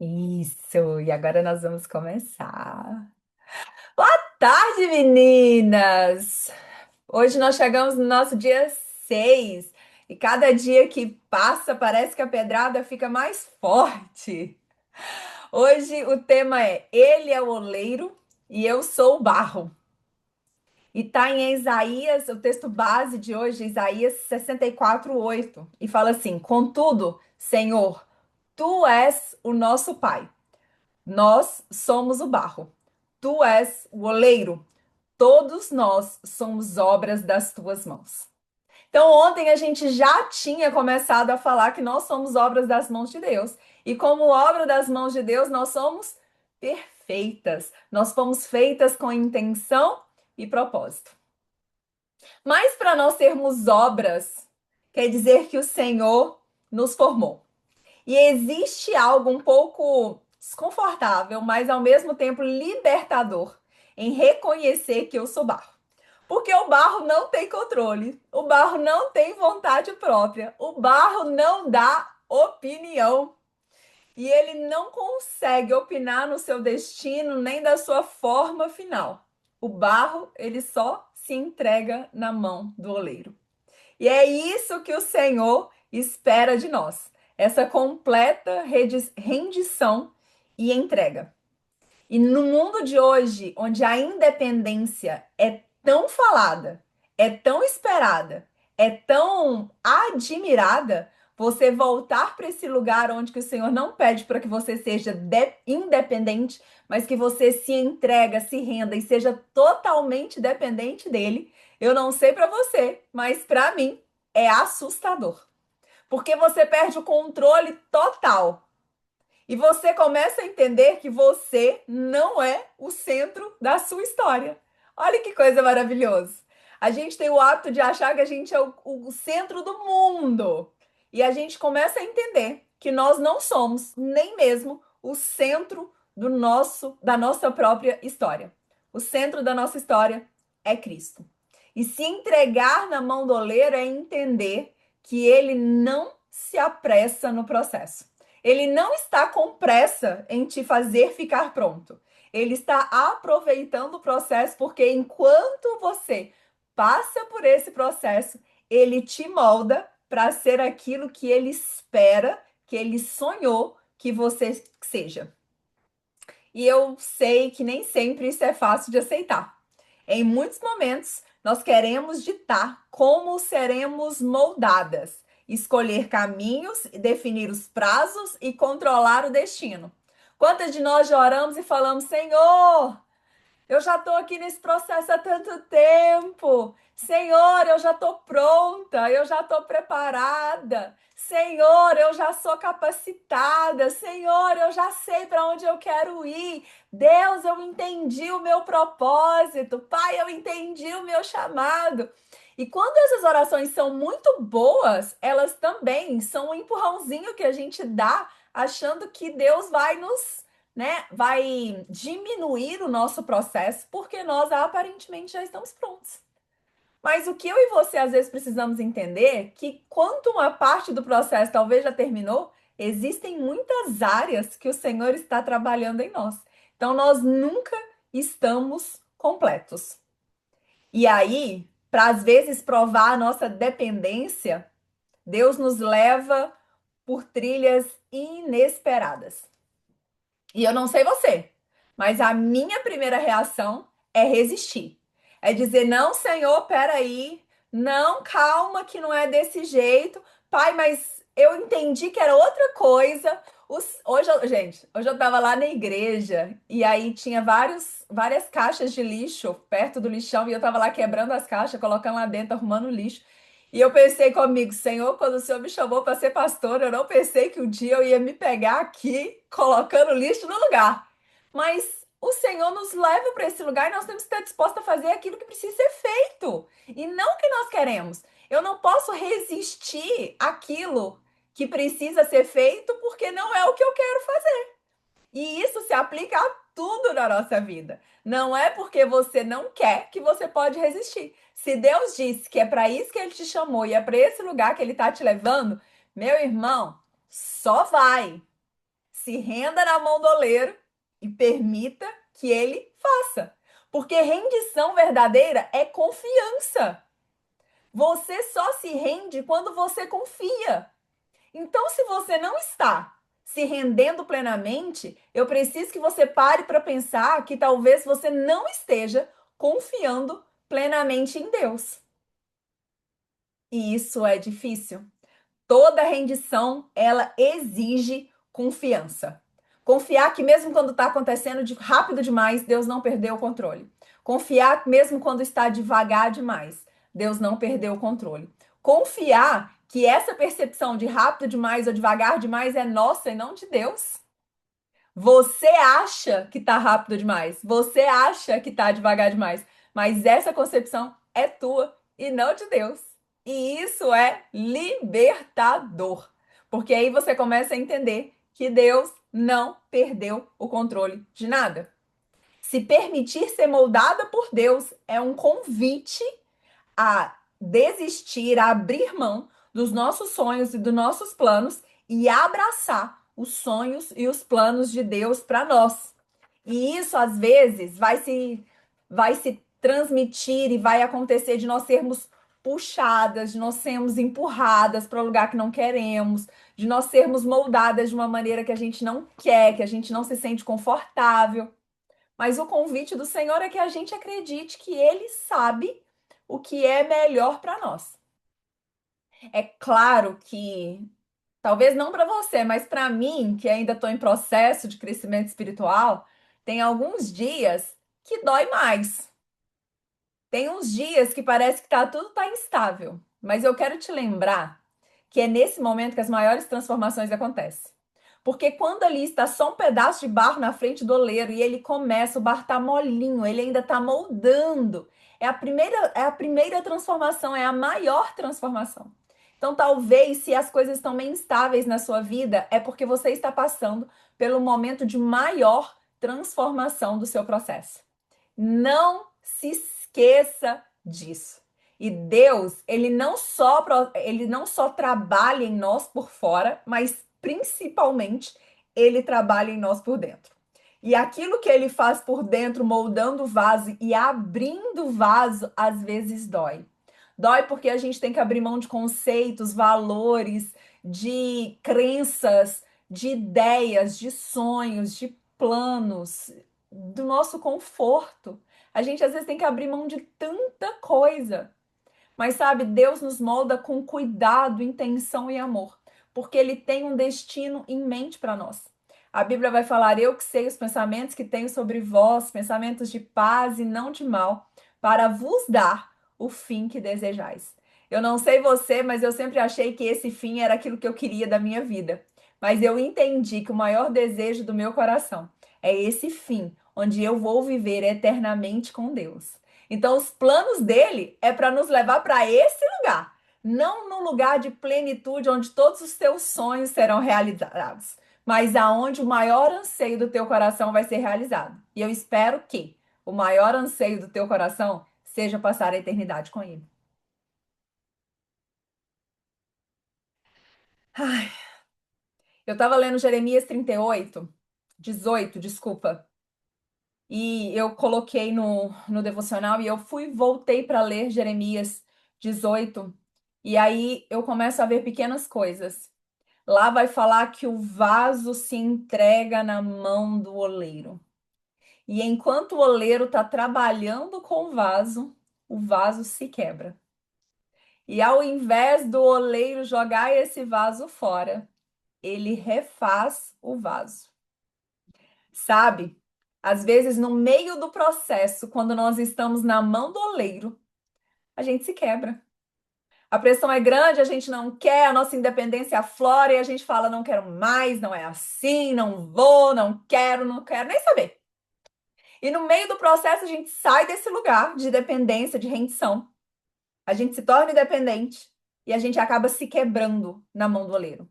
Isso, e agora nós vamos começar. Boa tarde, meninas! Hoje nós chegamos no nosso dia 6 e cada dia que passa parece que a pedrada fica mais forte. Hoje o tema é Ele é o oleiro e eu sou o barro. E tá em Isaías, o texto base de hoje, Isaías 64:8, e fala assim: Contudo, Senhor, tu és o nosso Pai. Nós somos o barro. Tu és o oleiro. Todos nós somos obras das tuas mãos. Então, ontem a gente já tinha começado a falar que nós somos obras das mãos de Deus. E como obra das mãos de Deus, nós somos perfeitas. Nós fomos feitas com intenção e propósito. Mas para nós sermos obras, quer dizer que o Senhor nos formou. E existe algo um pouco desconfortável, mas ao mesmo tempo libertador em reconhecer que eu sou barro. Porque o barro não tem controle, o barro não tem vontade própria, o barro não dá opinião. E ele não consegue opinar no seu destino nem da sua forma final. O barro, ele só se entrega na mão do oleiro. E é isso que o Senhor espera de nós, essa completa rendição e entrega. E no mundo de hoje, onde a independência é tão falada, é tão esperada, é tão admirada, você voltar para esse lugar onde que o Senhor não pede para que você seja independente, mas que você se entrega, se renda e seja totalmente dependente dele. Eu não sei para você, mas para mim é assustador. Porque você perde o controle total e você começa a entender que você não é o centro da sua história. Olha que coisa maravilhosa. A gente tem o hábito de achar que a gente é o centro do mundo. E a gente começa a entender que nós não somos nem mesmo o centro da nossa própria história. O centro da nossa história é Cristo. E se entregar na mão do oleiro é entender que ele não se apressa no processo. Ele não está com pressa em te fazer ficar pronto. Ele está aproveitando o processo, porque enquanto você passa por esse processo, ele te molda para ser aquilo que ele espera, que ele sonhou que você seja. E eu sei que nem sempre isso é fácil de aceitar. Em muitos momentos, nós queremos ditar como seremos moldadas, escolher caminhos, definir os prazos e controlar o destino. Quantas de nós já oramos e falamos, Senhor, eu já estou aqui nesse processo há tanto tempo. Senhor, eu já estou pronta, eu já estou preparada. Senhor, eu já sou capacitada. Senhor, eu já sei para onde eu quero ir. Deus, eu entendi o meu propósito. Pai, eu entendi o meu chamado. E quando essas orações são muito boas, elas também são um empurrãozinho que a gente dá, achando que Deus vai nos, né, vai diminuir o nosso processo, porque nós aparentemente já estamos prontos. Mas o que eu e você às vezes precisamos entender é que quanto uma parte do processo talvez já terminou, existem muitas áreas que o Senhor está trabalhando em nós. Então nós nunca estamos completos. E aí, para às vezes provar a nossa dependência, Deus nos leva por trilhas inesperadas. E eu não sei você, mas a minha primeira reação é resistir. É dizer, não, Senhor, peraí, não, calma, que não é desse jeito. Pai, mas eu entendi que era outra coisa. Hoje eu tava lá na igreja e aí tinha várias caixas de lixo perto do lixão e eu tava lá quebrando as caixas, colocando lá dentro, arrumando o lixo. E eu pensei comigo, Senhor, quando o Senhor me chamou para ser pastor, eu não pensei que um dia eu ia me pegar aqui colocando lixo no lugar. Mas o Senhor nos leva para esse lugar e nós temos que estar dispostos a fazer aquilo que precisa ser feito e não o que nós queremos. Eu não posso resistir àquilo que precisa ser feito porque não é o que eu quero fazer. E isso se aplica a tudo na nossa vida. Não é porque você não quer que você pode resistir. Se Deus disse que é para isso que ele te chamou e é para esse lugar que ele está te levando, meu irmão, só vai. se renda na mão do oleiro e permita que ele faça. Porque rendição verdadeira é confiança. Você só se rende quando você confia. Então, se você não está se rendendo plenamente, eu preciso que você pare para pensar que talvez você não esteja confiando plenamente em Deus. E isso é difícil. Toda rendição, ela exige confiança. Confiar que mesmo quando está acontecendo rápido demais, Deus não perdeu o controle. Confiar mesmo quando está devagar demais, Deus não perdeu o controle. Confiar que essa percepção de rápido demais ou devagar demais é nossa e não de Deus. Você acha que está rápido demais, você acha que está devagar demais, mas essa concepção é tua e não de Deus. E isso é libertador, porque aí você começa a entender que Deus não perdeu o controle de nada. Se permitir ser moldada por Deus é um convite a desistir, a abrir mão dos nossos sonhos e dos nossos planos e abraçar os sonhos e os planos de Deus para nós. E isso às vezes vai se transmitir e vai acontecer de nós sermos puxadas, de nós sermos empurradas para o lugar que não queremos, de nós sermos moldadas de uma maneira que a gente não quer, que a gente não se sente confortável. Mas o convite do Senhor é que a gente acredite que Ele sabe o que é melhor para nós. É claro que, talvez não para você, mas para mim, que ainda estou em processo de crescimento espiritual, tem alguns dias que dói mais. Tem uns dias que parece que tudo tá instável. Mas eu quero te lembrar que é nesse momento que as maiores transformações acontecem. Porque quando ali está só um pedaço de barro na frente do oleiro e ele começa, o barro tá molinho, ele ainda tá moldando. É a primeira transformação, é a maior transformação. Então, talvez, se as coisas estão meio instáveis na sua vida, é porque você está passando pelo momento de maior transformação do seu processo. Não se esqueça disso. E Deus, ele não só trabalha em nós por fora, mas principalmente ele trabalha em nós por dentro. E aquilo que ele faz por dentro, moldando o vaso e abrindo o vaso, às vezes dói. Dói porque a gente tem que abrir mão de conceitos, valores, de crenças, de ideias, de sonhos, de planos, do nosso conforto. A gente às vezes tem que abrir mão de tanta coisa. Mas sabe, Deus nos molda com cuidado, intenção e amor, porque Ele tem um destino em mente para nós. A Bíblia vai falar: eu que sei os pensamentos que tenho sobre vós, pensamentos de paz e não de mal, para vos dar o fim que desejais. Eu não sei você, mas eu sempre achei que esse fim era aquilo que eu queria da minha vida. Mas eu entendi que o maior desejo do meu coração é esse fim, onde eu vou viver eternamente com Deus. Então, os planos dele é para nos levar para esse lugar, não no lugar de plenitude onde todos os teus sonhos serão realizados, mas aonde o maior anseio do teu coração vai ser realizado. E eu espero que o maior anseio do teu coração seja passar a eternidade com ele. Ai, eu estava lendo Jeremias 38, 18, desculpa. E eu coloquei no devocional e eu voltei para ler Jeremias 18. E aí eu começo a ver pequenas coisas. Lá vai falar que o vaso se entrega na mão do oleiro. E enquanto o oleiro está trabalhando com o vaso se quebra. E ao invés do oleiro jogar esse vaso fora, ele refaz o vaso. Sabe? Às vezes, no meio do processo, quando nós estamos na mão do oleiro, a gente se quebra. A pressão é grande, a gente não quer, a nossa independência aflora e a gente fala: não quero mais, não é assim, não vou, não quero nem saber. E no meio do processo, a gente sai desse lugar de dependência, de rendição. A gente se torna independente e a gente acaba se quebrando na mão do oleiro.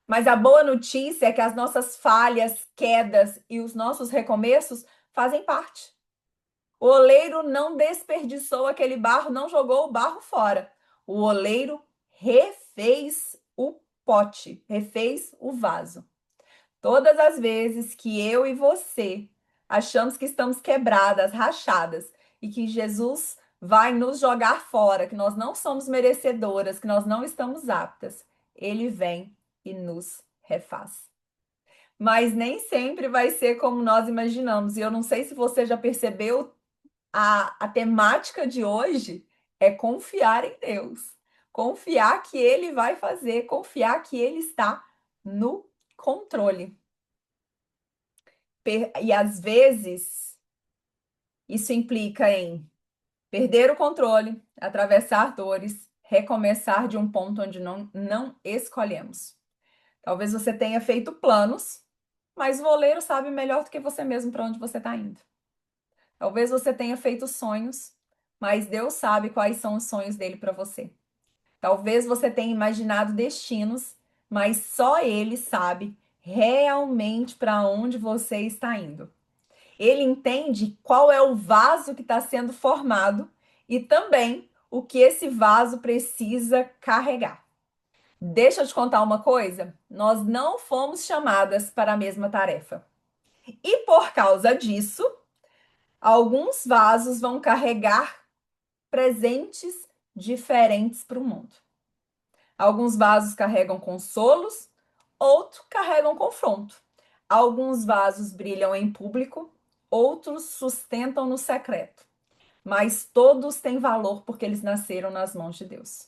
Mas a boa notícia é que as nossas falhas, quedas e os nossos recomeços fazem parte. O oleiro não desperdiçou aquele barro, não jogou o barro fora. O oleiro refez o pote, refez o vaso. Todas as vezes que eu e você achamos que estamos quebradas, rachadas, e que Jesus vai nos jogar fora, que nós não somos merecedoras, que nós não estamos aptas, ele vem e nos refaz. Mas nem sempre vai ser como nós imaginamos. E eu não sei se você já percebeu, a temática de hoje é confiar em Deus. Confiar que Ele vai fazer, confiar que Ele está no controle. E às vezes isso implica em perder o controle, atravessar dores, recomeçar de um ponto onde não escolhemos. Talvez você tenha feito planos, mas o oleiro sabe melhor do que você mesmo para onde você está indo. Talvez você tenha feito sonhos, mas Deus sabe quais são os sonhos dele para você. Talvez você tenha imaginado destinos, mas só ele sabe realmente para onde você está indo. Ele entende qual é o vaso que está sendo formado e também o que esse vaso precisa carregar. Deixa eu te contar uma coisa: nós não fomos chamadas para a mesma tarefa. E por causa disso, alguns vasos vão carregar presentes diferentes para o mundo. Alguns vasos carregam consolos, outros carregam confronto. Alguns vasos brilham em público, outros sustentam no secreto. Mas todos têm valor porque eles nasceram nas mãos de Deus.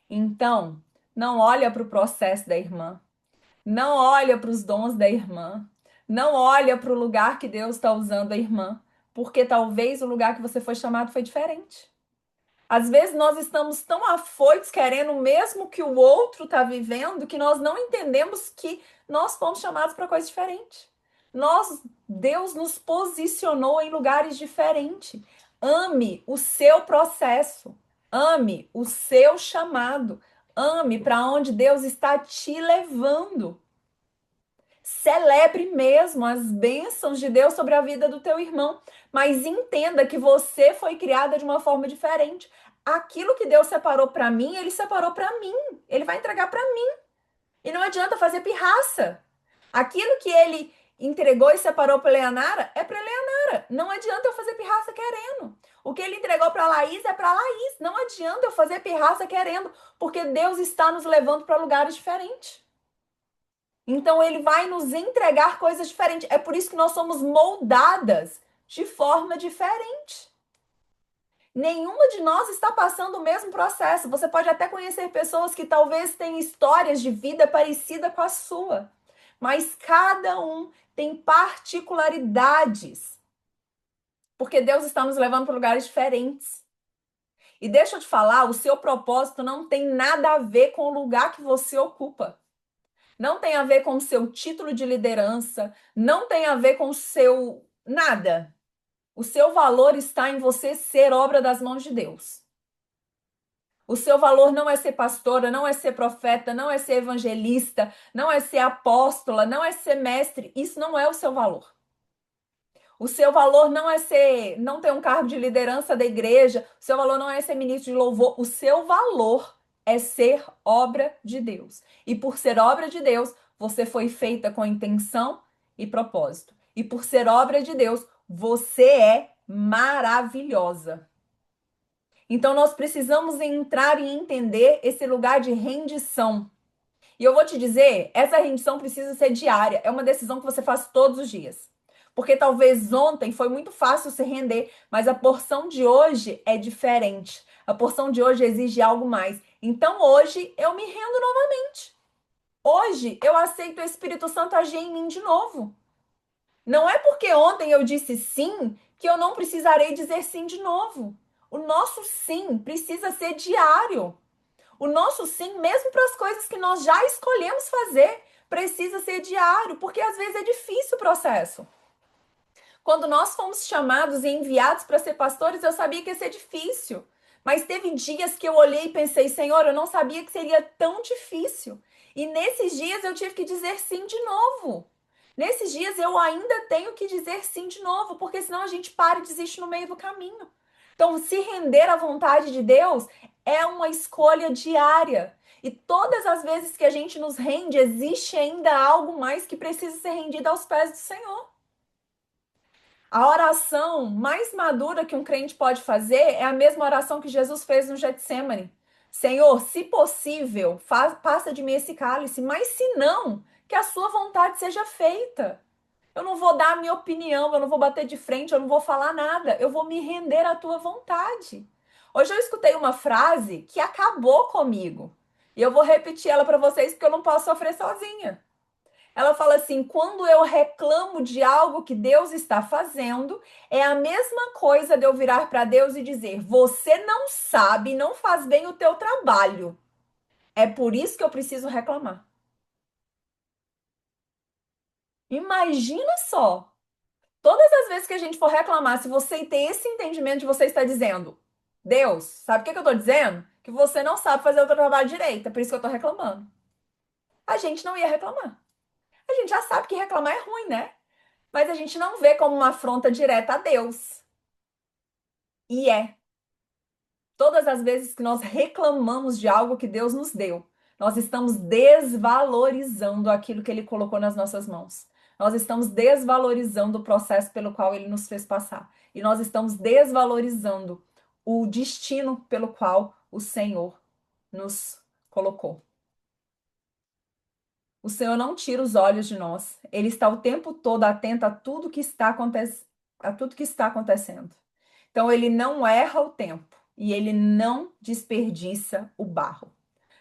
Então, não olha para o processo da irmã, não olha para os dons da irmã, não olha para o lugar que Deus está usando a irmã, porque talvez o lugar que você foi chamado foi diferente. Às vezes nós estamos tão afoitos querendo o mesmo que o outro está vivendo que nós não entendemos que nós fomos chamados para coisa diferente. Deus nos posicionou em lugares diferentes. Ame o seu processo, ame o seu chamado, ame para onde Deus está te levando. Celebre mesmo as bênçãos de Deus sobre a vida do teu irmão, mas entenda que você foi criada de uma forma diferente. Aquilo que Deus separou para mim, ele separou para mim. Ele vai entregar para mim. E não adianta fazer pirraça. Aquilo que ele entregou e separou para Leonara é para Leonara. Não adianta eu fazer pirraça querendo. O que ele entregou para Laís é para Laís. Não adianta eu fazer pirraça querendo, porque Deus está nos levando para lugares diferentes. Então ele vai nos entregar coisas diferentes. É por isso que nós somos moldadas de forma diferente. Nenhuma de nós está passando o mesmo processo. Você pode até conhecer pessoas que talvez tenham histórias de vida parecida com a sua, mas cada um tem particularidades. Porque Deus está nos levando para lugares diferentes. E deixa eu te falar, o seu propósito não tem nada a ver com o lugar que você ocupa. Não tem a ver com o seu título de liderança, não tem a ver com o seu nada. O seu valor está em você ser obra das mãos de Deus. O seu valor não é ser pastora, não é ser profeta, não é ser evangelista, não é ser apóstola, não é ser mestre. Isso não é o seu valor. O seu valor não é não ter um cargo de liderança da igreja. O seu valor não é ser ministro de louvor. O seu valor é ser obra de Deus. E por ser obra de Deus, você foi feita com intenção e propósito. E por ser obra de Deus, você é maravilhosa. Então nós precisamos entrar e entender esse lugar de rendição. E eu vou te dizer, essa rendição precisa ser diária. É uma decisão que você faz todos os dias. Porque talvez ontem foi muito fácil se render, mas a porção de hoje é diferente. A porção de hoje exige algo mais. Então hoje eu me rendo novamente. Hoje eu aceito o Espírito Santo agir em mim de novo. Não é porque ontem eu disse sim que eu não precisarei dizer sim de novo. O nosso sim precisa ser diário. O nosso sim, mesmo para as coisas que nós já escolhemos fazer, precisa ser diário, porque às vezes é difícil o processo. Quando nós fomos chamados e enviados para ser pastores, eu sabia que ia ser difícil. Mas teve dias que eu olhei e pensei, Senhor, eu não sabia que seria tão difícil. E nesses dias eu tive que dizer sim de novo. Nesses dias eu ainda tenho que dizer sim de novo, porque senão a gente para e desiste no meio do caminho. Então, se render à vontade de Deus é uma escolha diária. E todas as vezes que a gente nos rende, existe ainda algo mais que precisa ser rendido aos pés do Senhor. A oração mais madura que um crente pode fazer é a mesma oração que Jesus fez no Getsemane. Senhor, se possível, passa de mim esse cálice, mas se não, que a sua vontade seja feita. Eu não vou dar a minha opinião, eu não vou bater de frente, eu não vou falar nada, eu vou me render à tua vontade. Hoje eu escutei uma frase que acabou comigo. E eu vou repetir ela para vocês porque eu não posso sofrer sozinha. Ela fala assim: quando eu reclamo de algo que Deus está fazendo, é a mesma coisa de eu virar para Deus e dizer: você não sabe, não faz bem o teu trabalho. É por isso que eu preciso reclamar. Imagina só. Todas as vezes que a gente for reclamar, se você ter esse entendimento de você está dizendo: Deus, sabe o que eu estou dizendo? Que você não sabe fazer o teu trabalho direito. É por isso que eu estou reclamando. A gente não ia reclamar. A gente já sabe que reclamar é ruim, né? Mas a gente não vê como uma afronta direta a Deus. E é. Todas as vezes que nós reclamamos de algo que Deus nos deu, nós estamos desvalorizando aquilo que Ele colocou nas nossas mãos. Nós estamos desvalorizando o processo pelo qual Ele nos fez passar. E nós estamos desvalorizando o destino pelo qual o Senhor nos colocou. O Senhor não tira os olhos de nós. Ele está o tempo todo atento a tudo que está a tudo que está acontecendo. Então ele não erra o tempo e ele não desperdiça o barro.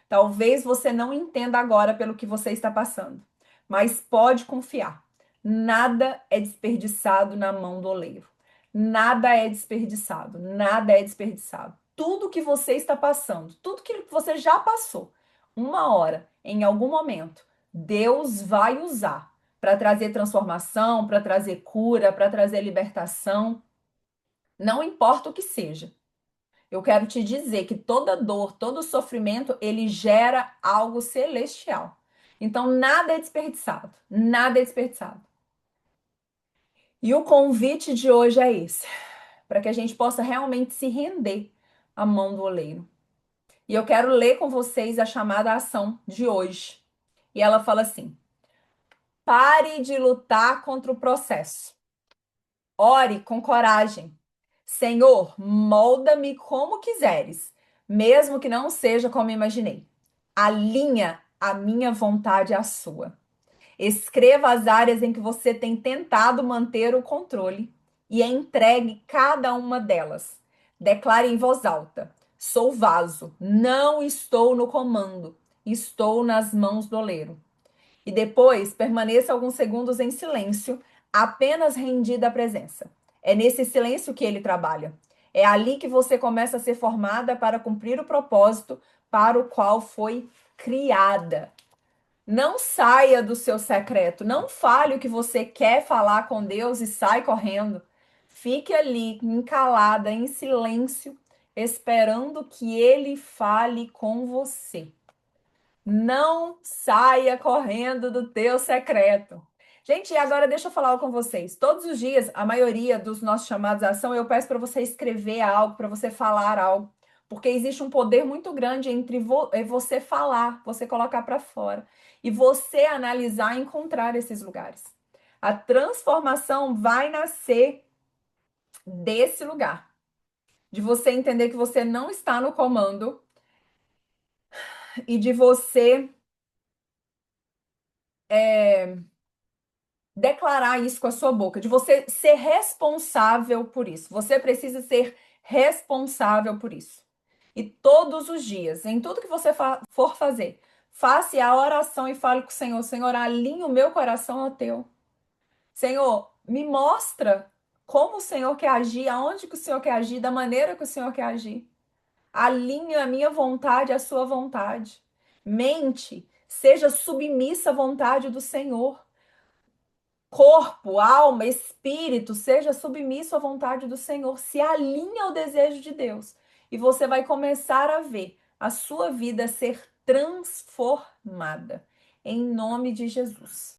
Talvez você não entenda agora pelo que você está passando, mas pode confiar. Nada é desperdiçado na mão do oleiro. Nada é desperdiçado, nada é desperdiçado. Tudo que você está passando, tudo que você já passou, uma hora, em algum momento, Deus vai usar para trazer transformação, para trazer cura, para trazer libertação, não importa o que seja. Eu quero te dizer que toda dor, todo sofrimento, ele gera algo celestial. Então, nada é desperdiçado. Nada é desperdiçado. E o convite de hoje é esse, para que a gente possa realmente se render à mão do oleiro. E eu quero ler com vocês a chamada ação de hoje. E ela fala assim: pare de lutar contra o processo. Ore com coragem. Senhor, molda-me como quiseres, mesmo que não seja como imaginei. Alinha a minha vontade à sua. Escreva as áreas em que você tem tentado manter o controle e entregue cada uma delas. Declare em voz alta: sou vaso, não estou no comando, estou nas mãos do oleiro. E depois permaneça alguns segundos em silêncio, apenas rendida à presença. É nesse silêncio que ele trabalha. É ali que você começa a ser formada para cumprir o propósito para o qual foi criada. Não saia do seu secreto, não fale o que você quer falar com Deus e sai correndo. Fique ali, encalada, em silêncio, esperando que ele fale com você. Não saia correndo do teu secreto. Gente, e agora deixa eu falar algo com vocês. Todos os dias, a maioria dos nossos chamados à ação, eu peço para você escrever algo, para você falar algo, porque existe um poder muito grande entre você falar, você colocar para fora e você analisar e encontrar esses lugares. A transformação vai nascer desse lugar, de você entender que você não está no comando e de você declarar isso com a sua boca, de você ser responsável por isso. Você precisa ser responsável por isso. E todos os dias, em tudo que você for fazer, faça a oração e fale com o Senhor: Senhor, alinhe o meu coração ao teu. Senhor, me mostra como o Senhor quer agir, aonde que o Senhor quer agir, da maneira que o Senhor quer agir. Alinhe a minha vontade à sua vontade. Mente, seja submissa à vontade do Senhor. Corpo, alma, espírito, seja submisso à vontade do Senhor, se alinhe ao desejo de Deus e você vai começar a ver a sua vida ser transformada em nome de Jesus.